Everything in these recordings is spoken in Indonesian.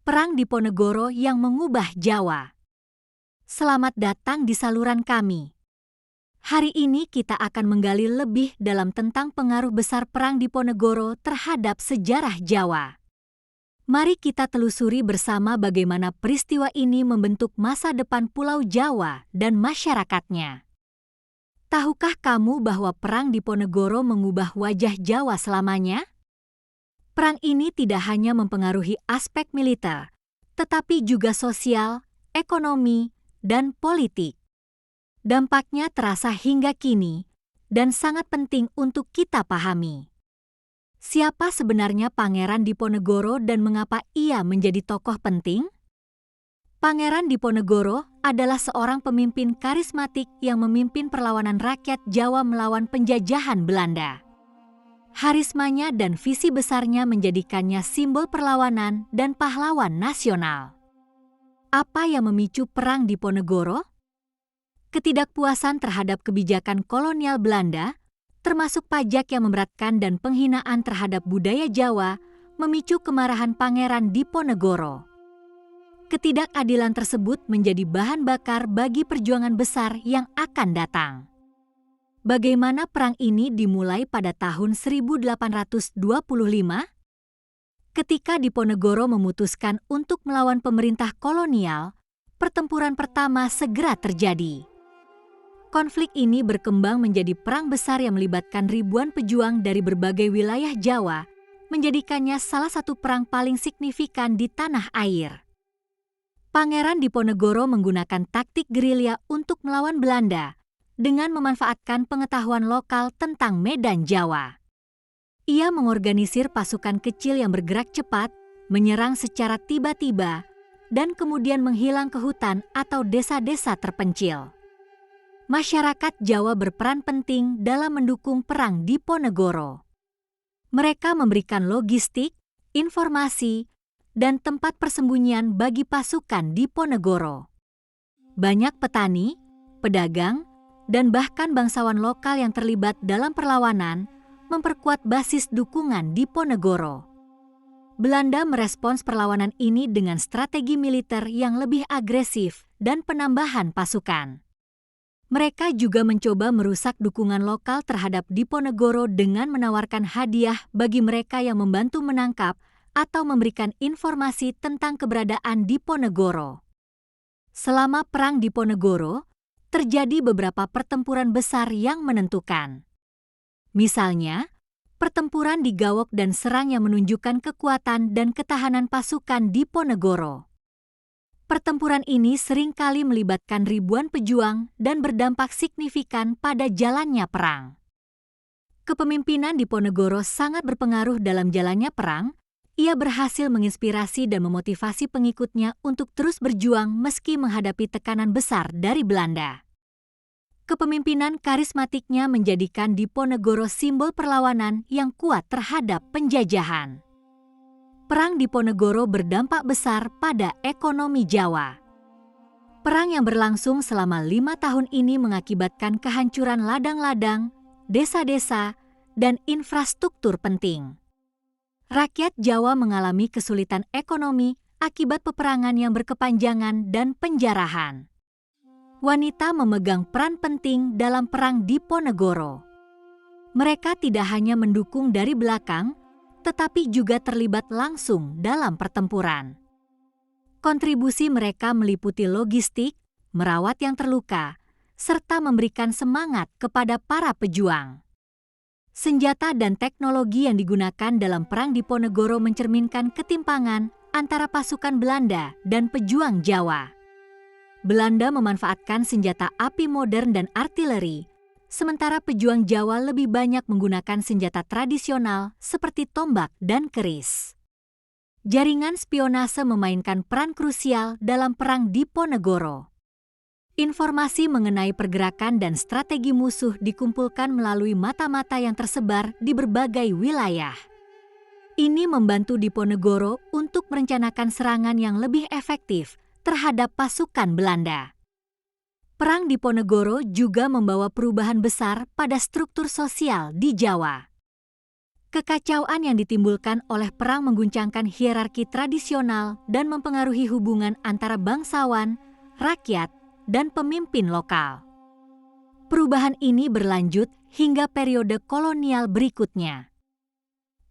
Perang Diponegoro yang mengubah Jawa. Selamat datang di saluran kami. Hari ini kita akan menggali lebih dalam tentang pengaruh besar Perang Diponegoro terhadap sejarah Jawa. Mari kita telusuri bersama bagaimana peristiwa ini membentuk masa depan Pulau Jawa dan masyarakatnya. Tahukah kamu bahwa Perang Diponegoro mengubah wajah Jawa selamanya? Perang ini tidak hanya mempengaruhi aspek militer, tetapi juga sosial, ekonomi, dan politik. Dampaknya terasa hingga kini dan sangat penting untuk kita pahami. Siapa sebenarnya Pangeran Diponegoro dan mengapa ia menjadi tokoh penting? Pangeran Diponegoro adalah seorang pemimpin karismatik yang memimpin perlawanan rakyat Jawa melawan penjajahan Belanda. Harismanya dan visi besarnya menjadikannya simbol perlawanan dan pahlawan nasional. Apa yang memicu Perang Diponegoro? Ketidakpuasan terhadap kebijakan kolonial Belanda, termasuk pajak yang memberatkan dan penghinaan terhadap budaya Jawa, memicu kemarahan Pangeran Diponegoro. Ketidakadilan tersebut menjadi bahan bakar bagi perjuangan besar yang akan datang. Bagaimana perang ini dimulai pada tahun 1825? Ketika Diponegoro memutuskan untuk melawan pemerintah kolonial, pertempuran pertama segera terjadi. Konflik ini berkembang menjadi perang besar yang melibatkan ribuan pejuang dari berbagai wilayah Jawa, menjadikannya salah satu perang paling signifikan di tanah air. Pangeran Diponegoro menggunakan taktik gerilya untuk melawan Belanda, dengan memanfaatkan pengetahuan lokal tentang medan Jawa. Ia mengorganisir pasukan kecil yang bergerak cepat, menyerang secara tiba-tiba, dan kemudian menghilang ke hutan atau desa-desa terpencil. Masyarakat Jawa berperan penting dalam mendukung Perang Diponegoro. Mereka memberikan logistik, informasi, dan tempat persembunyian bagi pasukan Diponegoro. Banyak petani, pedagang, dan bahkan bangsawan lokal yang terlibat dalam perlawanan memperkuat basis dukungan Diponegoro. Belanda merespons perlawanan ini dengan strategi militer yang lebih agresif dan penambahan pasukan. Mereka juga mencoba merusak dukungan lokal terhadap Diponegoro dengan menawarkan hadiah bagi mereka yang membantu menangkap atau memberikan informasi tentang keberadaan Diponegoro. Selama Perang Diponegoro, terjadi beberapa pertempuran besar yang menentukan. Misalnya, pertempuran di Gawok dan Serang yang menunjukkan kekuatan dan ketahanan pasukan Diponegoro. Pertempuran ini seringkali melibatkan ribuan pejuang dan berdampak signifikan pada jalannya perang. Kepemimpinan Diponegoro sangat berpengaruh dalam jalannya perang. Ia berhasil menginspirasi dan memotivasi pengikutnya untuk terus berjuang meski menghadapi tekanan besar dari Belanda. Kepemimpinan karismatiknya menjadikan Diponegoro simbol perlawanan yang kuat terhadap penjajahan. Perang Diponegoro berdampak besar pada ekonomi Jawa. Perang yang berlangsung selama 5 tahun ini mengakibatkan kehancuran ladang-ladang, desa-desa, dan infrastruktur penting. Rakyat Jawa mengalami kesulitan ekonomi akibat peperangan yang berkepanjangan dan penjarahan. Wanita memegang peran penting dalam Perang Diponegoro. Mereka tidak hanya mendukung dari belakang, tetapi juga terlibat langsung dalam pertempuran. Kontribusi mereka meliputi logistik, merawat yang terluka, serta memberikan semangat kepada para pejuang. Senjata dan teknologi yang digunakan dalam Perang Diponegoro mencerminkan ketimpangan antara pasukan Belanda dan pejuang Jawa. Belanda memanfaatkan senjata api modern dan artileri, sementara pejuang Jawa lebih banyak menggunakan senjata tradisional seperti tombak dan keris. Jaringan spionase memainkan peran krusial dalam Perang Diponegoro. Informasi mengenai pergerakan dan strategi musuh dikumpulkan melalui mata-mata yang tersebar di berbagai wilayah. Ini membantu Diponegoro untuk merencanakan serangan yang lebih efektif terhadap pasukan Belanda. Perang Diponegoro juga membawa perubahan besar pada struktur sosial di Jawa. Kekacauan yang ditimbulkan oleh perang mengguncangkan hierarki tradisional dan mempengaruhi hubungan antara bangsawan, rakyat, dan pemimpin lokal. Perubahan ini berlanjut hingga periode kolonial berikutnya.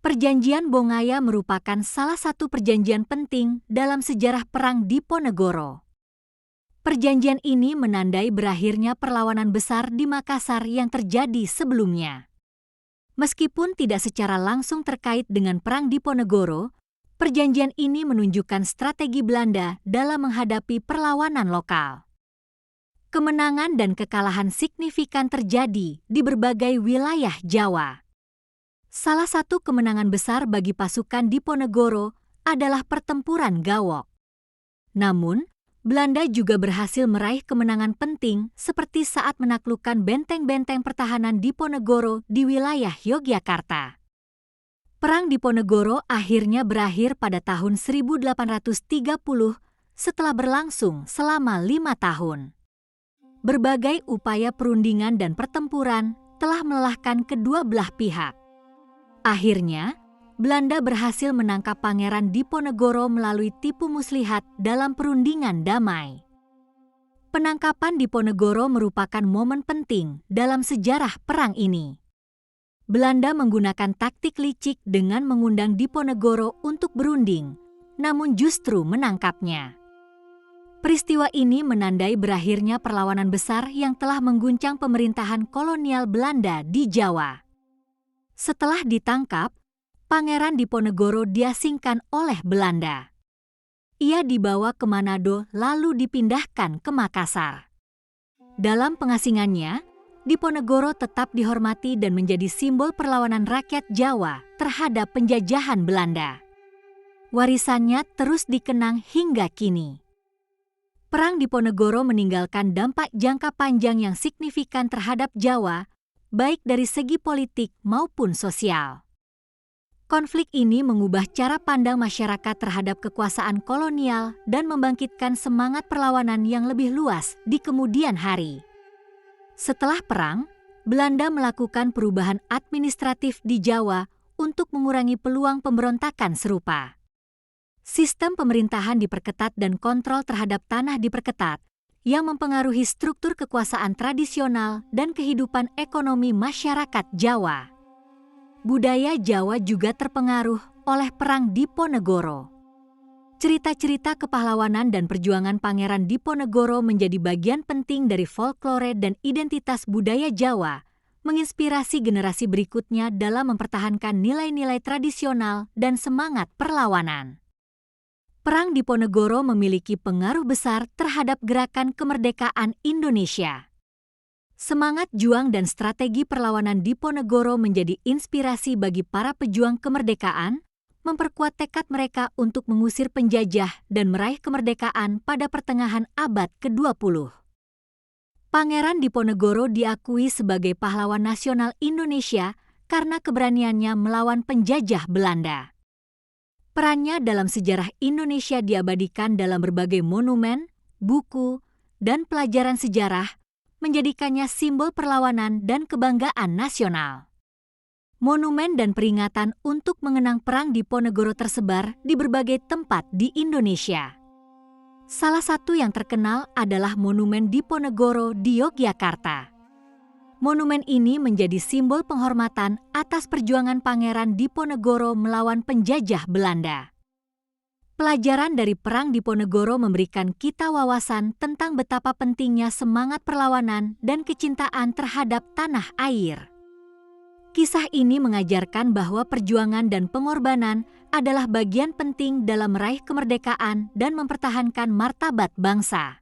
Perjanjian Bongaya merupakan salah satu perjanjian penting dalam sejarah Perang Diponegoro. Perjanjian ini menandai berakhirnya perlawanan besar di Makassar yang terjadi sebelumnya. Meskipun tidak secara langsung terkait dengan Perang Diponegoro, perjanjian ini menunjukkan strategi Belanda dalam menghadapi perlawanan lokal. Kemenangan dan kekalahan signifikan terjadi di berbagai wilayah Jawa. Salah satu kemenangan besar bagi pasukan Diponegoro adalah Pertempuran Gawok. Namun, Belanda juga berhasil meraih kemenangan penting seperti saat menaklukkan benteng-benteng pertahanan Diponegoro di wilayah Yogyakarta. Perang Diponegoro akhirnya berakhir pada tahun 1830 setelah berlangsung selama 5 tahun. Berbagai upaya perundingan dan pertempuran telah melelahkan kedua belah pihak. Akhirnya, Belanda berhasil menangkap Pangeran Diponegoro melalui tipu muslihat dalam perundingan damai. Penangkapan Diponegoro merupakan momen penting dalam sejarah perang ini. Belanda menggunakan taktik licik dengan mengundang Diponegoro untuk berunding, namun justru menangkapnya. Peristiwa ini menandai berakhirnya perlawanan besar yang telah mengguncang pemerintahan kolonial Belanda di Jawa. Setelah ditangkap, Pangeran Diponegoro diasingkan oleh Belanda. Ia dibawa ke Manado lalu dipindahkan ke Makassar. Dalam pengasingannya, Diponegoro tetap dihormati dan menjadi simbol perlawanan rakyat Jawa terhadap penjajahan Belanda. Warisannya terus dikenang hingga kini. Perang Diponegoro meninggalkan dampak jangka panjang yang signifikan terhadap Jawa, baik dari segi politik maupun sosial. Konflik ini mengubah cara pandang masyarakat terhadap kekuasaan kolonial dan membangkitkan semangat perlawanan yang lebih luas di kemudian hari. Setelah perang, Belanda melakukan perubahan administratif di Jawa untuk mengurangi peluang pemberontakan serupa. Sistem pemerintahan diperketat dan kontrol terhadap tanah diperketat, yang mempengaruhi struktur kekuasaan tradisional dan kehidupan ekonomi masyarakat Jawa. Budaya Jawa juga terpengaruh oleh Perang Diponegoro. Cerita-cerita kepahlawanan dan perjuangan Pangeran Diponegoro menjadi bagian penting dari folklore dan identitas budaya Jawa, menginspirasi generasi berikutnya dalam mempertahankan nilai-nilai tradisional dan semangat perlawanan. Perang Diponegoro memiliki pengaruh besar terhadap gerakan kemerdekaan Indonesia. Semangat juang dan strategi perlawanan Diponegoro menjadi inspirasi bagi para pejuang kemerdekaan, memperkuat tekad mereka untuk mengusir penjajah dan meraih kemerdekaan pada pertengahan abad ke-20. Pangeran Diponegoro diakui sebagai pahlawan nasional Indonesia karena keberaniannya melawan penjajah Belanda. Perannya dalam sejarah Indonesia diabadikan dalam berbagai monumen, buku, dan pelajaran sejarah, menjadikannya simbol perlawanan dan kebanggaan nasional. Monumen dan peringatan untuk mengenang Perang Diponegoro tersebar di berbagai tempat di Indonesia. Salah satu yang terkenal adalah Monumen Diponegoro di Yogyakarta. Monumen ini menjadi simbol penghormatan atas perjuangan Pangeran Diponegoro melawan penjajah Belanda. Pelajaran dari Perang Diponegoro memberikan kita wawasan tentang betapa pentingnya semangat perlawanan dan kecintaan terhadap tanah air. Kisah ini mengajarkan bahwa perjuangan dan pengorbanan adalah bagian penting dalam meraih kemerdekaan dan mempertahankan martabat bangsa.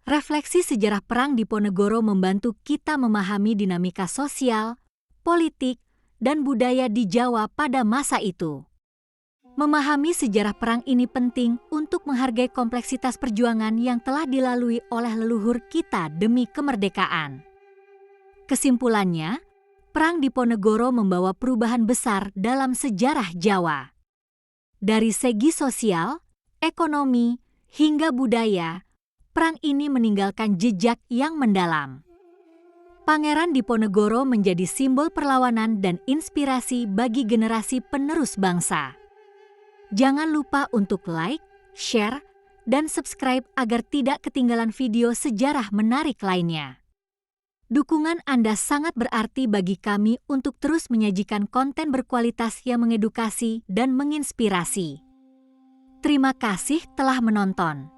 Refleksi sejarah Perang Diponegoro membantu kita memahami dinamika sosial, politik, dan budaya di Jawa pada masa itu. Memahami sejarah perang ini penting untuk menghargai kompleksitas perjuangan yang telah dilalui oleh leluhur kita demi kemerdekaan. Kesimpulannya, Perang Diponegoro membawa perubahan besar dalam sejarah Jawa. Dari segi sosial, ekonomi, hingga budaya, perang ini meninggalkan jejak yang mendalam. Pangeran Diponegoro menjadi simbol perlawanan dan inspirasi bagi generasi penerus bangsa. Jangan lupa untuk like, share, dan subscribe agar tidak ketinggalan video sejarah menarik lainnya. Dukungan Anda sangat berarti bagi kami untuk terus menyajikan konten berkualitas yang mengedukasi dan menginspirasi. Terima kasih telah menonton.